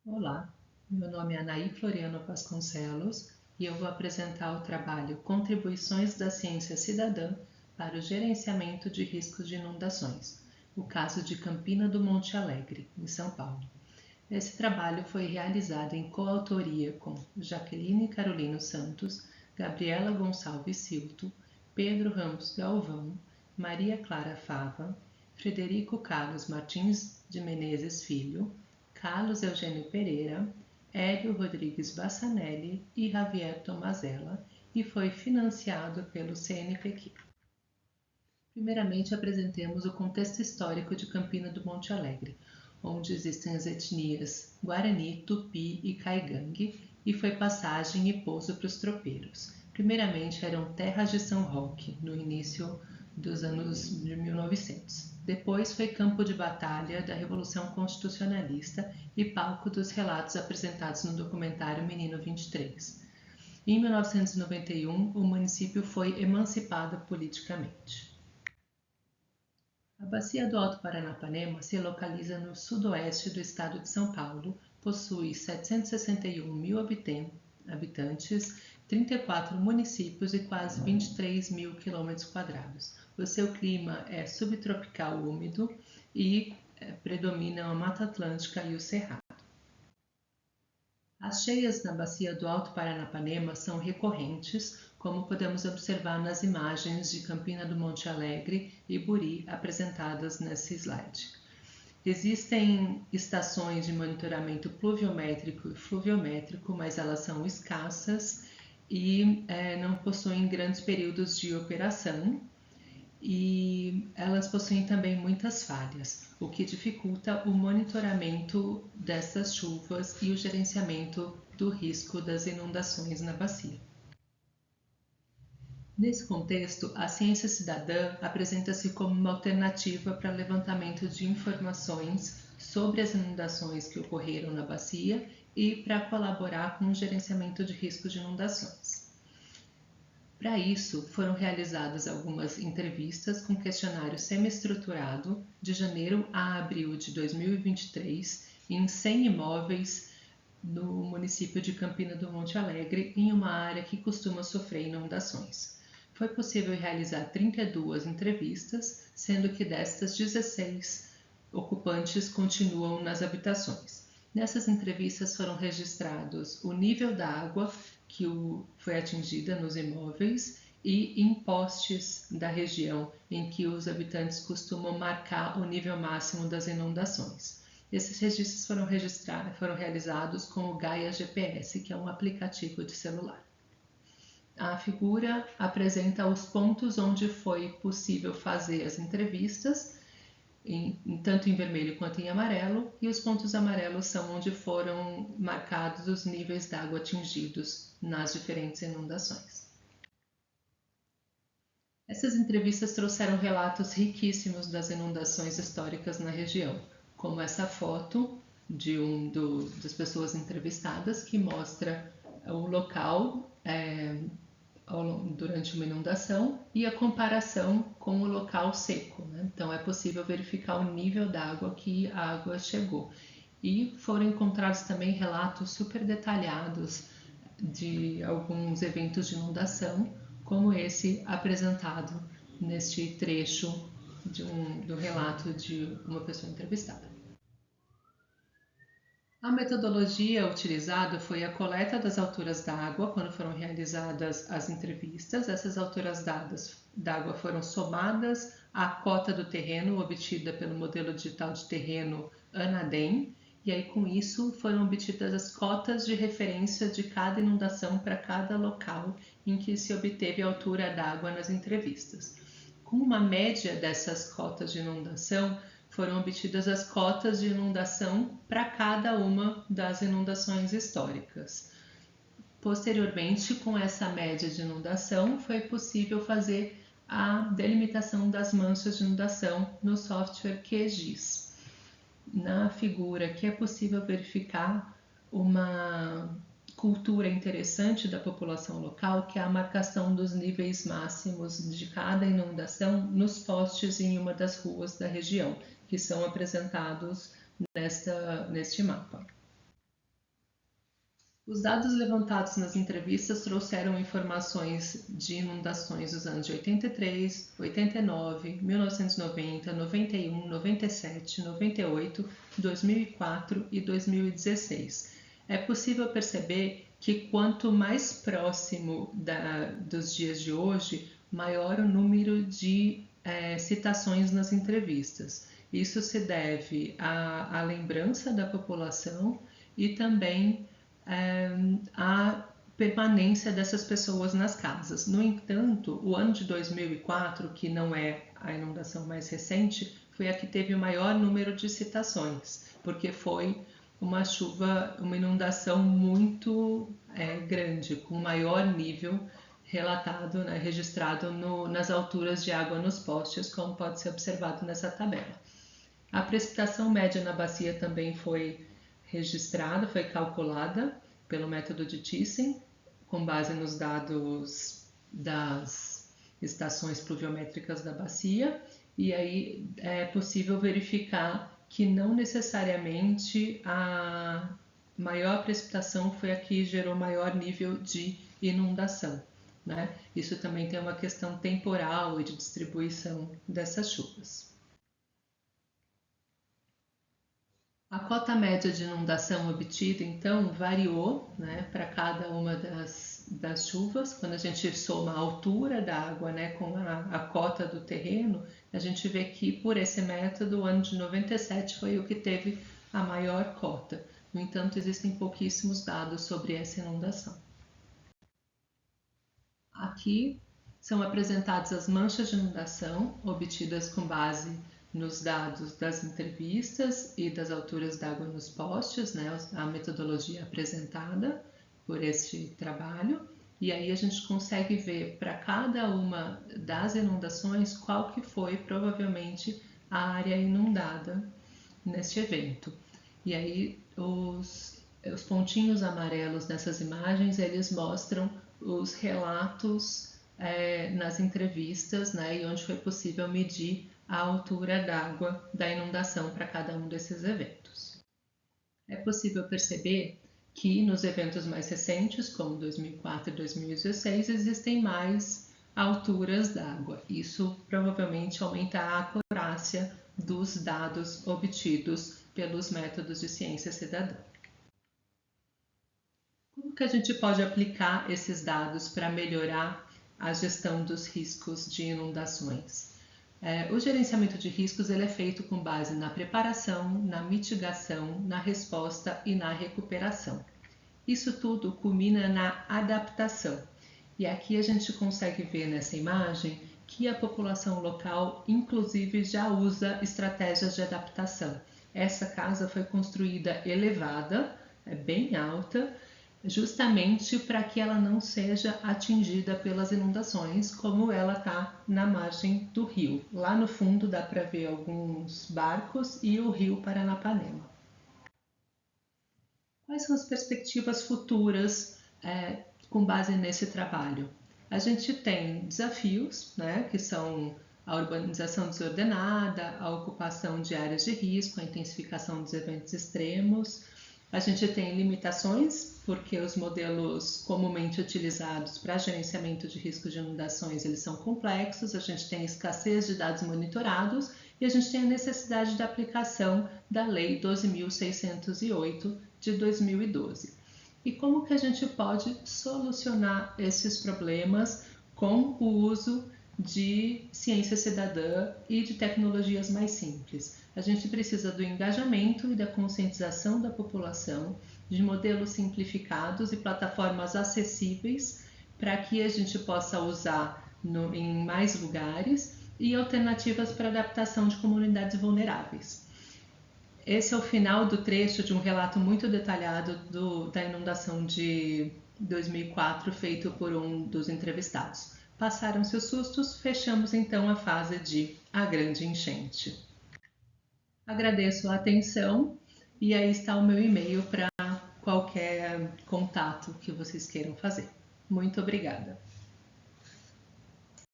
Olá, meu nome é Anaí Floriano Vasconcelos e eu vou apresentar o trabalho Contribuições da Ciência Cidadã para o Gerenciamento de Riscos de Inundações, o caso de Campina do Monte Alegre, em São Paulo. Esse trabalho foi realizado em coautoria com Jaqueline Carolino Santos, Gabriela Gonçalves Silto, Pedro Ramos Galvão, Maria Clara Fava, Frederico Carlos Martins de Menezes Filho, Carlos Eugênio Pereira, Hélio Rodrigues Bassanelli e Javier Tomazella e foi financiado pelo CNPq. Primeiramente, apresentemos o contexto histórico de Campina do Monte Alegre, onde existem as etnias Guarani, Tupi e Caigangue, e foi passagem e pouso para os tropeiros. Primeiramente, eram terras de São Roque, no início dos anos de 1900. Depois foi campo de batalha da Revolução Constitucionalista e palco dos relatos apresentados no documentário Menino 23. Em 1991, o município foi emancipado politicamente. A Bacia do Alto Paranapanema se localiza no sudoeste do estado de São Paulo, possui 761 mil habitantes, 34 municípios e quase 23 mil quilômetros quadrados. O seu clima é subtropical úmido e predominam a Mata Atlântica e o Cerrado. As cheias na Bacia do Alto Paranapanema são recorrentes, como podemos observar nas imagens de Campina do Monte Alegre e Buri apresentadas nesse slide. Existem estações de monitoramento pluviométrico e fluviométrico, mas elas são escassas e não possuem grandes períodos de operação, e elas possuem também muitas falhas, o que dificulta o monitoramento dessas chuvas e o gerenciamento do risco das inundações na bacia. Nesse contexto, a ciência cidadã apresenta-se como uma alternativa para levantamento de informações sobre as inundações que ocorreram na bacia e para colaborar com o gerenciamento de risco de inundações. Para isso, foram realizadas algumas entrevistas com questionário semi-estruturado de janeiro a abril de 2023 em 100 imóveis no município de Campina do Monte Alegre, em uma área que costuma sofrer inundações. Foi possível realizar 32 entrevistas, sendo que destas 16 ocupantes continuam nas habitações. Nessas entrevistas foram registrados o nível da água que foi atingida nos imóveis e em postes da região em que os habitantes costumam marcar o nível máximo das inundações. Esses registros foram realizados com o Gaia GPS, que é um aplicativo de celular. A figura apresenta os pontos onde foi possível fazer as entrevistas, tanto em vermelho quanto em amarelo, e os pontos amarelos são onde foram marcados os níveis d'água atingidos nas diferentes inundações. Essas entrevistas trouxeram relatos riquíssimos das inundações históricas na região, como essa foto de das pessoas entrevistadas, que mostra o local durante uma inundação e a comparação com o local seco, né? Então é possível verificar o nível da água que a água chegou. E foram encontrados também relatos super detalhados de alguns eventos de inundação, como esse apresentado neste trecho do relato de uma pessoa entrevistada. A metodologia utilizada foi a coleta das alturas d'água quando foram realizadas as entrevistas. Essas alturas d'água foram somadas à cota do terreno obtida pelo modelo digital de terreno ANADEM, e aí com isso foram obtidas as cotas de referência de cada inundação para cada local em que se obteve a altura d'água nas entrevistas. Com uma média dessas cotas de inundação, foram obtidas as cotas de inundação para cada uma das inundações históricas. Posteriormente, com essa média de inundação, foi possível fazer a delimitação das manchas de inundação no software QGIS. Na figura aqui é possível verificar uma cultura interessante da população local, que é a marcação dos níveis máximos de cada inundação nos postes em uma das ruas da região, que são apresentados neste mapa. Os dados levantados nas entrevistas trouxeram informações de inundações dos anos de 83, 89, 1990, 91, 97, 98, 2004 e 2016. É possível perceber que quanto mais próximo dos dias de hoje, maior o número de citações nas entrevistas. Isso se deve à lembrança da população e também a permanência dessas pessoas nas casas. No entanto, o ano de 2004, que não é a inundação mais recente, foi a que teve o maior número de citações, porque foi uma inundação muito grande, com maior nível relatado, registrado nas alturas de água nos postes, como pode ser observado nessa tabela. A precipitação média na bacia também foi registrada, foi calculada pelo método de Thyssen, com base nos dados das estações pluviométricas da bacia, e aí é possível verificar que não necessariamente a maior precipitação foi a que gerou maior nível de inundação, né? Isso também tem uma questão temporal e de distribuição dessas chuvas. A cota média de inundação obtida, então, variou, né, para cada uma das chuvas. Quando a gente soma a altura da água, né, com a cota do terreno, a gente vê que, por esse método, o ano de 97 foi o que teve a maior cota. No entanto, existem pouquíssimos dados sobre essa inundação. Aqui são apresentadas as manchas de inundação obtidas com base nos dados das entrevistas e das alturas d'água nos postes, né, a metodologia apresentada por este trabalho. E aí a gente consegue ver para cada uma das inundações qual que foi provavelmente a área inundada neste evento. E aí os pontinhos amarelos dessas imagens, eles mostram os relatos nas entrevistas, né, e onde foi possível medir a altura d'água da inundação para cada um desses eventos. É possível perceber que nos eventos mais recentes, como 2004 e 2016, existem mais alturas d'água. Isso provavelmente aumenta a acurácia dos dados obtidos pelos métodos de ciência cidadã. Como que a gente pode aplicar esses dados para melhorar a gestão dos riscos de inundações? O gerenciamento de riscos ele é feito com base na preparação, na mitigação, na resposta e na recuperação. Isso tudo culmina na adaptação. E aqui a gente consegue ver nessa imagem que a população local, inclusive, já usa estratégias de adaptação. Essa casa foi construída elevada, bem alta, justamente para que ela não seja atingida pelas inundações, como ela está na margem do rio. Lá no fundo dá para ver alguns barcos e o rio Paranapanema. Quais são as perspectivas futuras com base nesse trabalho? A gente tem desafios, né, que são a urbanização desordenada, a ocupação de áreas de risco, a intensificação dos eventos extremos. A gente tem limitações, porque os modelos comumente utilizados para gerenciamento de risco de inundações, eles são complexos, a gente tem escassez de dados monitorados e a gente tem a necessidade da aplicação da Lei 12.608 de 2012. E como que a gente pode solucionar esses problemas com o uso de ciência cidadã e de tecnologias mais simples? A gente precisa do engajamento e da conscientização da população, de modelos simplificados e plataformas acessíveis para que a gente possa usar em mais lugares e alternativas para adaptação de comunidades vulneráveis. Esse é o final do trecho de um relato muito detalhado da inundação de 2004 feito por um dos entrevistados. Passaram-se os sustos, fechamos então a fase de A Grande Enchente. Agradeço a atenção e aí está o meu e-mail para qualquer contato que vocês queiram fazer. Muito obrigada.